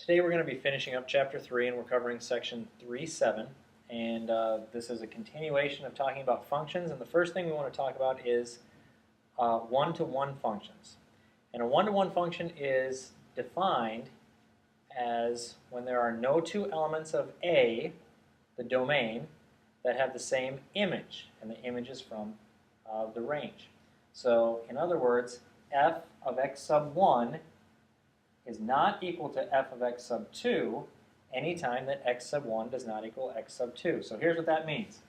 Today we're going to be finishing up Chapter 3 and we're covering Section 3.7, and this is a continuation of talking about functions, and the first thing we want to talk about is one-to-one functions. And a one-to-one function is defined as when there are no two elements of A, the domain, that have the same image, and the image is from the range. So in other words, f of x sub 1 is not equal to f of x sub 2 anytime that x sub 1 does not equal x sub 2. So here's what that means.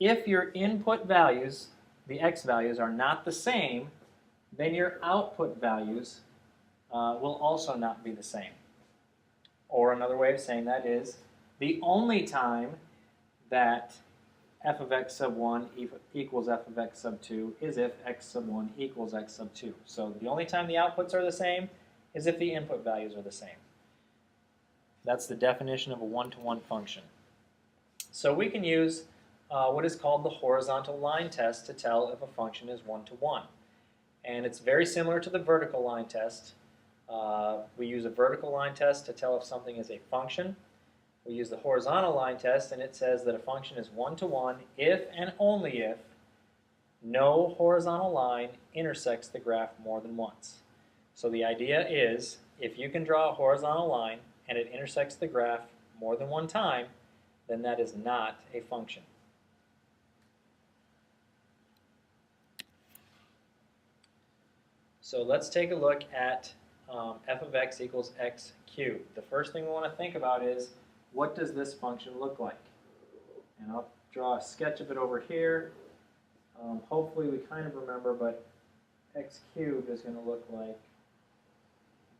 If your input values, the x values, are not the same, then your output values will also not be the same. Or another way of saying that is, the only time that f of x sub 1 equals f of x sub 2 is if x sub 1 equals x sub 2. So the only time the outputs are the same is if the input values are the same. That's the definition of a one-to-one function. So we can use what is called the horizontal line test to tell if a function is one-to-one. And it's very similar to the vertical line test. We use a vertical line test to tell if something is a function. We use the horizontal line test, and it says that a function is one-to-one if and only if no horizontal line intersects the graph more than once. So the idea is, if you can draw a horizontal line and it intersects the graph more than one time, then that is not a function. So let's take a look at f of x equals x cubed. The first thing we want to think about is, what does this function look like? And I'll draw a sketch of it over here. Hopefully we kind of remember, but x cubed is going to look like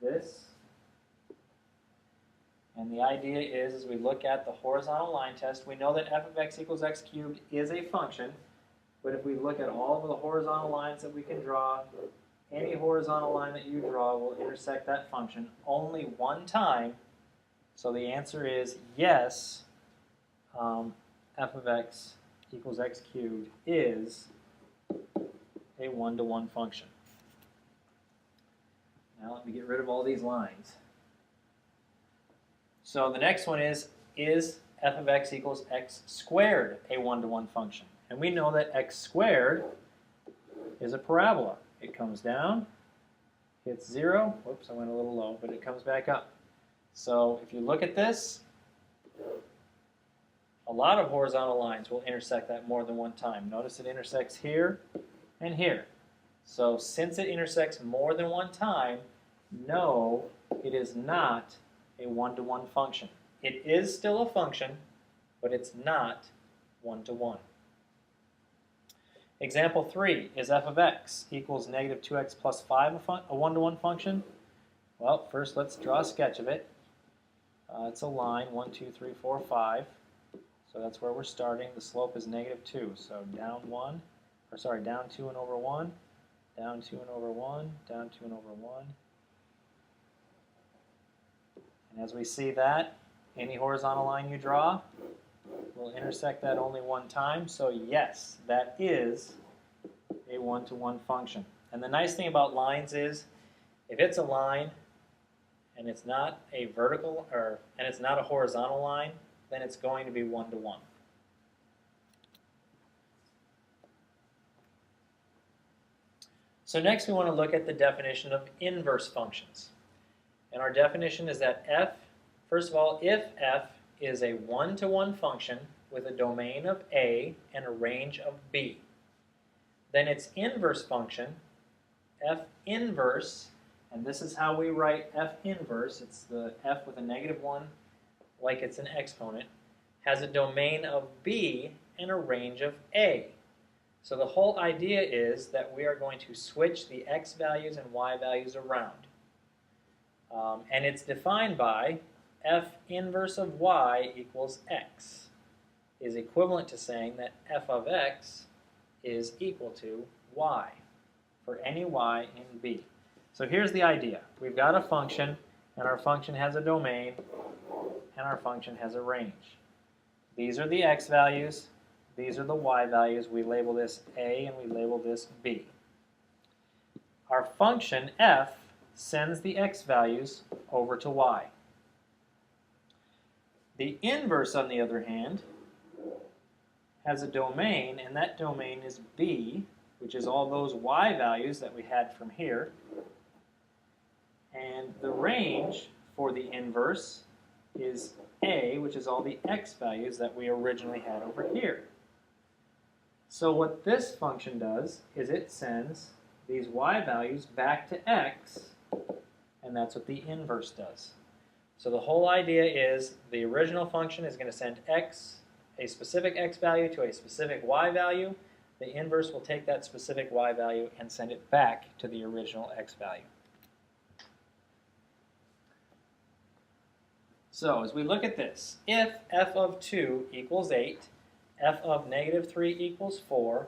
this. And the idea is, as we look at the horizontal line test, we know that f of x equals x cubed is a function, but if we look at all of the horizontal lines that we can draw, any horizontal line that you draw will intersect that function only one time. So the answer is yes, f of x equals x cubed is a one-to-one function. Now let me get rid of all these lines. So the next one is f of x equals x squared a one-to-one function? And we know that x squared is a parabola. It comes down, hits 0, whoops, I went a little low, but it comes back up. So if you look at this, a lot of horizontal lines will intersect that more than one time. Notice it intersects here and here. So since it intersects more than one time, no, it is not a one-to-one function. It is still a function, but it's not one-to-one. Example 3, is f of x equals negative 2x plus 5 a one-to-one function? Well, first let's draw a sketch of it. It's a line, 1, 2, 3, 4, 5. So that's where we're starting. The slope is negative 2. So down 2 and over 1, down 2 and over 1, down 2 and over 1. And as we see that, any horizontal line you draw will intersect that only one time. So yes, that is a one-to-one function. And the nice thing about lines is, if it's a line and it's not a vertical and it's not a horizontal line, then it's going to be one-to-one. So next we want to look at the definition of inverse functions. And our definition is that first of all, if f is a one-to-one function with a domain of A and a range of B, then its inverse function, f inverse, and this is how we write f inverse, it's the f with a negative 1 like it's an exponent, has a domain of B and a range of A. So the whole idea is that we are going to switch the x values and y values around. And it's defined by f inverse of y equals x, is equivalent to saying that f of x is equal to y for any y in B. So here's the idea. We've got a function, and our function has a domain, and our function has a range. These are the x values, these are the y values. We label this A and we label this B. Our function f sends the x values over to y. The inverse, on the other hand, has a domain, and that domain is b, which is all those y values that we had from here. And the range for the inverse is a, which is all the x values that we originally had over here. So what this function does is it sends these y values back to x, and that's what the inverse does. So the whole idea is the original function is going to send x, a specific x value to a specific y value. The inverse will take that specific y value and send it back to the original x value. So as we look at this, if f of 2 equals 8, f of negative 3 equals 4,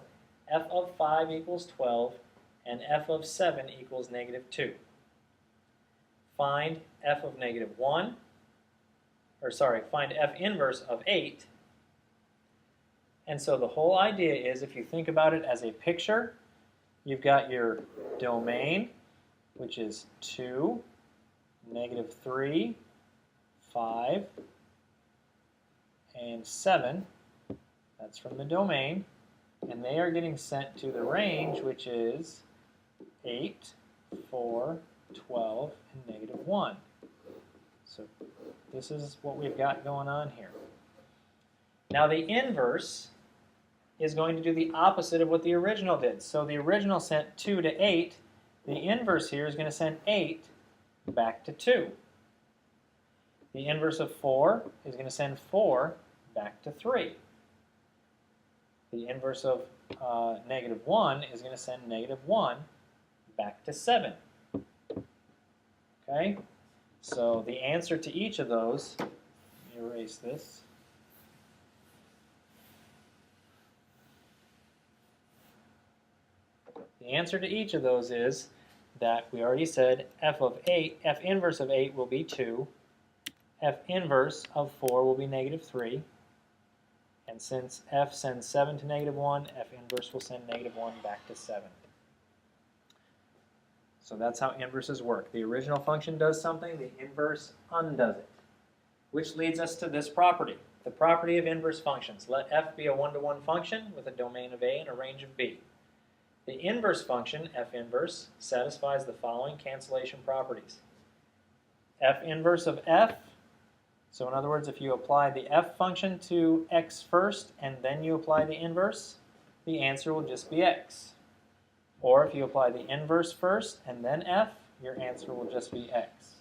f of 5 equals 12, and f of 7 equals negative 2. Find f of negative 1, find f inverse of 8. And so the whole idea is, if you think about it as a picture, you've got your domain, which is 2, negative 3, 5, and 7. That's from the domain. And they are getting sent to the range, which is 8, 4, 12, and negative 1. So this is what we've got going on here. Now the inverse is going to do the opposite of what the original did. So the original sent 2 to 8. The inverse here is going to send 8 back to 2. The inverse of 4 is going to send 4 back to 3. The inverse of negative 1 is going to send negative 1 back to 7. Okay? So the answer to each of those, let me erase this. The answer to each of those is that we already said f inverse of 8 will be 2, f inverse of 4 will be negative 3, and since f sends 7 to negative 1, f inverse will send negative 1 back to 7. So that's how inverses work. The original function does something, the inverse undoes it. Which leads us to this property, the property of inverse functions. Let f be a one-to-one function with a domain of a and a range of b. The inverse function, f inverse, satisfies the following cancellation properties. F inverse of f, so in other words, if you apply the f function to x first and then you apply the inverse, the answer will just be x. Or if you apply the inverse first and then f, your answer will just be x.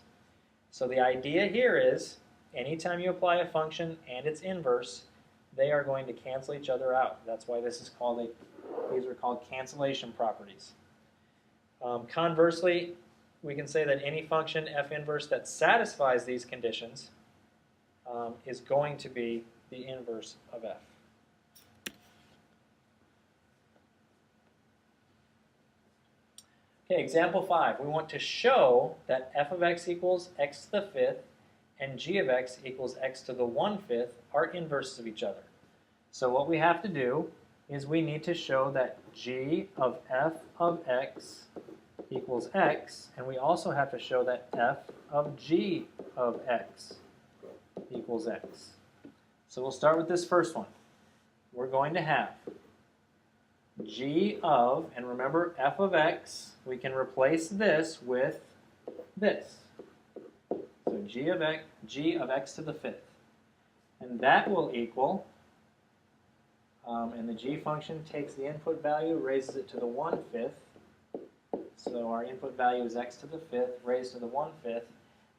So the idea here is, anytime you apply a function and its inverse, they are going to cancel each other out. That's why this is called these are called cancellation properties. Conversely, we can say that any function f inverse that satisfies these conditions is going to be the inverse of f. Okay, example 5. We want to show that f of x equals x to the 5th and g of x equals x to the 1/5 are inverses of each other. So what we have to do is we need to show that g of f of x equals x, and we also have to show that f of g of x equals x. So we'll start with this first one. We're going to have g of, and remember f of x, we can replace this with this. So g of x to the 5th. And that will equal, and the g function takes the input value, raises it to the 1/5. So our input value is x to the 5th raised to the 1/5.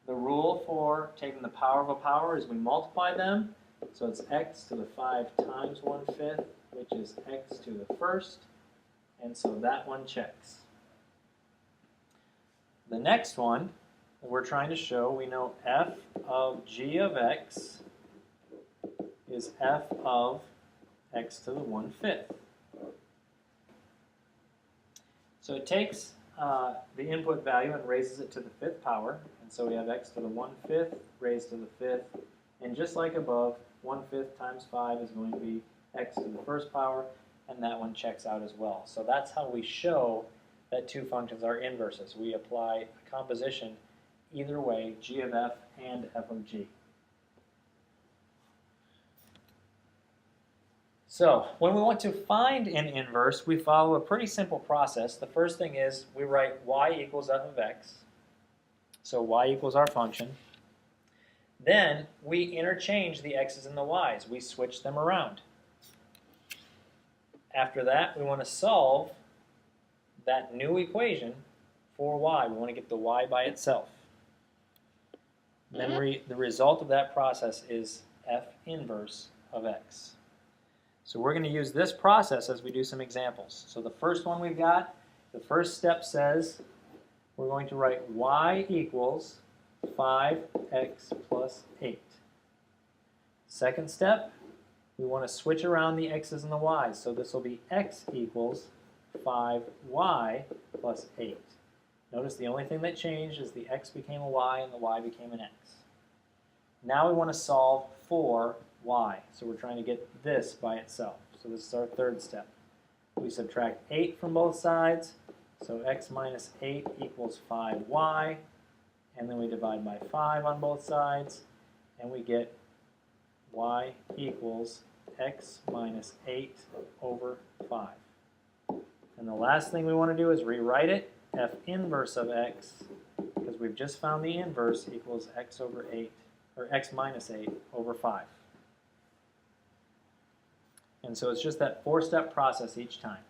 The rule for taking the power of a power is we multiply them. So it's x to the 5 times 1/5, which is x to the 1st. And so that one checks. The next one, we're trying to show, we know f of g of x is f of x to the 1/5. So it takes the input value and raises it to the 5th power. And so we have x to the 1/5 raised to the 5th. And just like above, 1/5 times 5 is going to be x to the 1st power, and that one checks out as well. So that's how we show that two functions are inverses. We apply a composition either way, g of f and f of g. So when we want to find an inverse, we follow a pretty simple process. The first thing is we write y equals f of x. So y equals our function. Then we interchange the x's and the y's. We switch them around. After that, we want to solve that new equation for y. We want to get the y by itself. Then the result of that process is f inverse of x. So we're going to use this process as we do some examples. So the first one we've got, the first step says we're going to write y equals 5x plus 8. Second step, we want to switch around the x's and the y's. So this will be x equals 5y plus 8. Notice the only thing that changed is the x became a y and the y became an x. Now we want to solve for y. So we're trying to get this by itself. So this is our third step. We subtract 8 from both sides. So x minus 8 equals 5y. And then we divide by 5 on both sides. And we get y equals x minus 8 over 5. And the last thing we want to do is rewrite it. F inverse of x, because we've just found the inverse, equals x over 8, or x minus 8 over 5. And so it's just that 4-step process each time.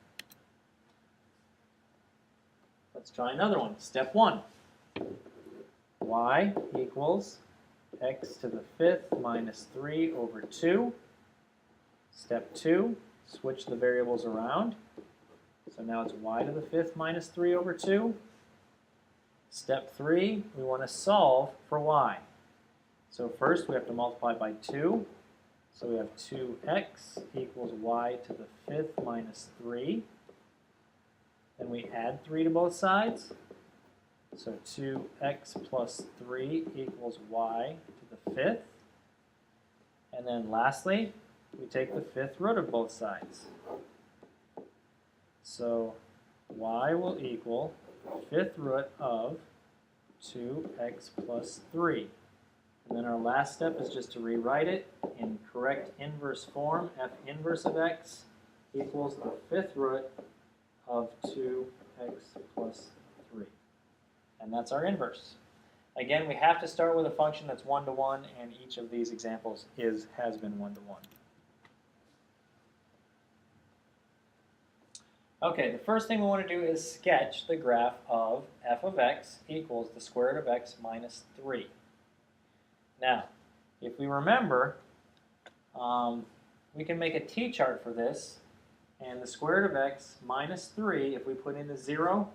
Let's try another one. Step 1. Y equals x to the 5th minus 3 over 2. Step 2, switch the variables around. So now it's y to the 5th minus 3 over 2. Step 3, we want to solve for y. So first we have to multiply by 2. So we have 2x equals y to the 5th minus 3. Then we add 3 to both sides. So 2x plus 3 equals y to the 5th. And then lastly, we take the 5th root of both sides. So y will equal 5th root of 2x plus 3. And then our last step is just to rewrite it in correct inverse form. F inverse of x equals the 5th root of 2x plus 3. And that's our inverse. Again, we have to start with a function that's 1-to-1, and each of these examples has been 1-to-1. Okay, the first thing we want to do is sketch the graph of f of x equals the square root of x minus 3. Now, if we remember, we can make a t-chart for this, and the square root of x minus 3, if we put in the 0,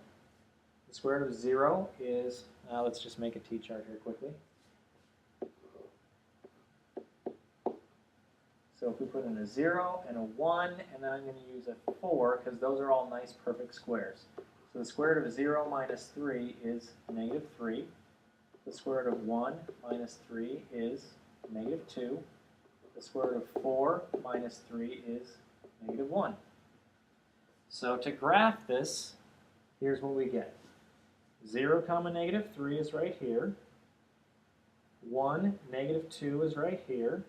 the square root of 0 is, let's just make a t-chart here quickly. So if we put in a 0 and a 1, and then I'm going to use a 4, because those are all nice perfect squares. So the square root of 0 minus 3 is negative 3. The square root of 1 minus 3 is negative 2. The square root of 4 minus 3 is negative 1. So to graph this, here's what we get. 0 comma negative 3 is right here. 1, negative 2 is right here.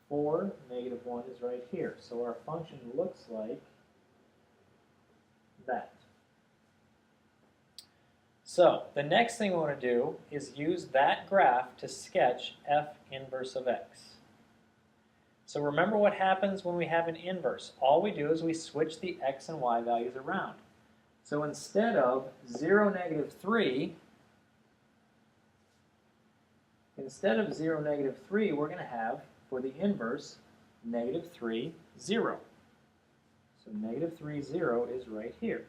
4, negative 1 is right here. So our function looks like that. So the next thing we want to do is use that graph to sketch f inverse of x. So remember what happens when we have an inverse. All we do is we switch the x and y values around. So instead of 0, negative 3, we're going to have, for the inverse, negative 3, 0. So negative 3, 0 is right here.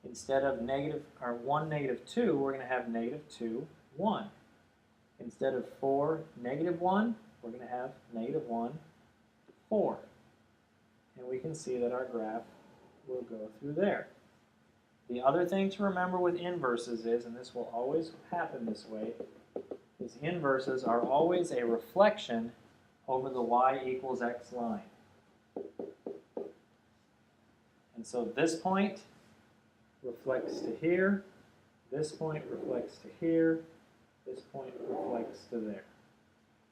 Instead of 1, negative 2, we're going to have negative 2, 1. Instead of 4, negative 1, we're going to have negative 1, 4. And we can see that our graph will go through there. The other thing to remember with inverses is, and this will always happen this way, is inverses are always a reflection over the y equals x line. And so this point reflects to here, this point reflects to here, this point reflects to there.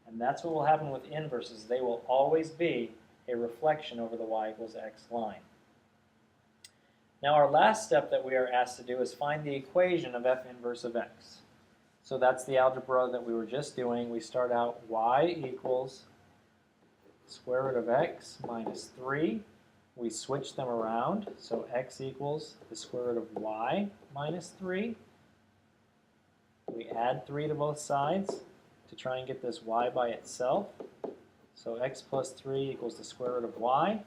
And that's what will happen with inverses. They will always be a reflection over the y equals x line. Now our last step that we are asked to do is find the equation of f inverse of x. So that's the algebra that we were just doing. We start out y equals square root of x minus 3. We switch them around, so x equals the square root of y minus 3. We add 3 to both sides to try and get this y by itself. So x plus 3 equals the square root of y.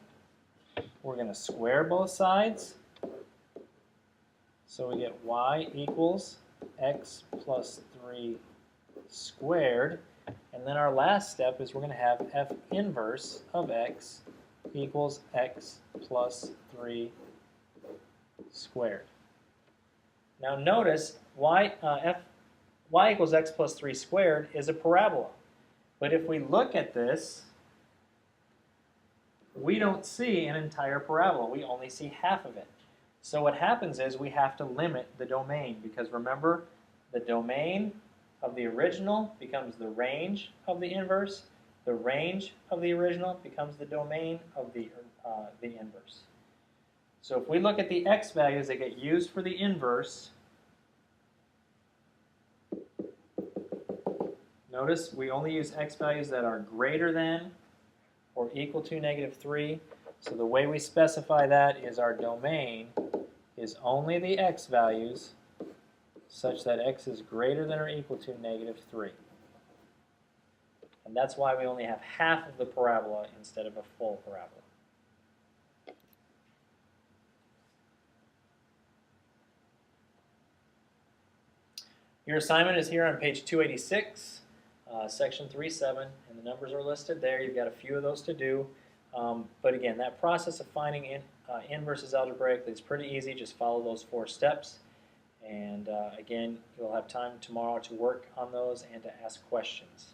We're going to square both sides. So we get y equals x plus 3 squared. And then our last step is we're going to have f inverse of x equals x plus 3 squared. Now notice y equals x plus 3 squared is a parabola. But if we look at this, we don't see an entire parabola. We only see half of it. So what happens is we have to limit the domain, because remember, the domain of the original becomes the range of the inverse. The range of the original becomes the domain of the inverse. So if we look at the x values that get used for the inverse, notice we only use x values that are greater than or equal to -3. So the way we specify that is our domain is only the x values such that x is greater than or equal to -3. And that's why we only have half of the parabola instead of a full parabola. Your assignment is here on page 286, section 3.7, and the numbers are listed there. You've got a few of those to do. But again, that process of finding inverses algebraically is pretty easy. Just follow those 4 steps. And again, you'll have time tomorrow to work on those and to ask questions.